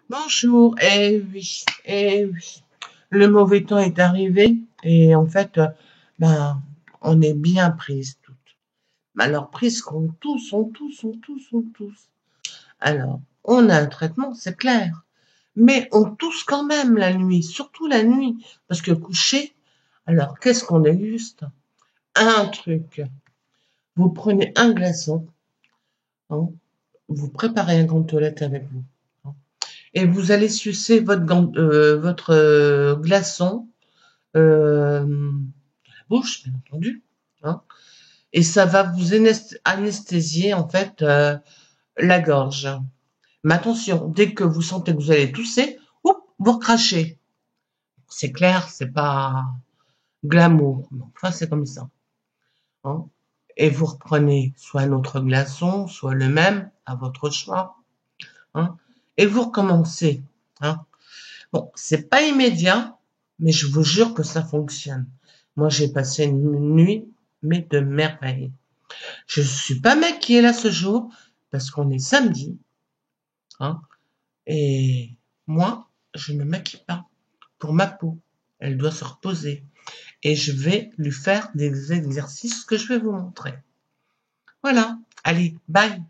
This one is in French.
Bonjour, eh oui, le mauvais temps est arrivé et en fait, ben, on est bien prises toutes. Mais alors, prises qu'on tous, on tous. Alors, on a un traitement, c'est clair, mais on tousse quand même la nuit, surtout la nuit, parce que coucher, alors qu'est-ce qu'on déguste? Un truc, vous prenez un glaçon, hein, vous préparez un gantelette avec vous, hein, et vous allez sucer votre glaçon la bouche, bien entendu, hein, et ça va vous anesthésier en fait la gorge. Mais attention, dès que vous sentez que vous allez tousser, vous recrachez. C'est clair, c'est pas glamour, mais enfin c'est comme ça, hein. Et vous reprenez soit un autre glaçon, soit le même, à votre choix, hein, et vous recommencez, hein. Bon, c'est pas immédiat, mais je vous jure que ça fonctionne. Moi, j'ai passé une nuit, mais de merveille. Je suis pas maquillée là ce jour, parce qu'on est samedi, hein, et moi, je ne me maquille pas pour ma peau. Elle doit se reposer. Et je vais lui faire des exercices que je vais vous montrer. Voilà. Allez, bye.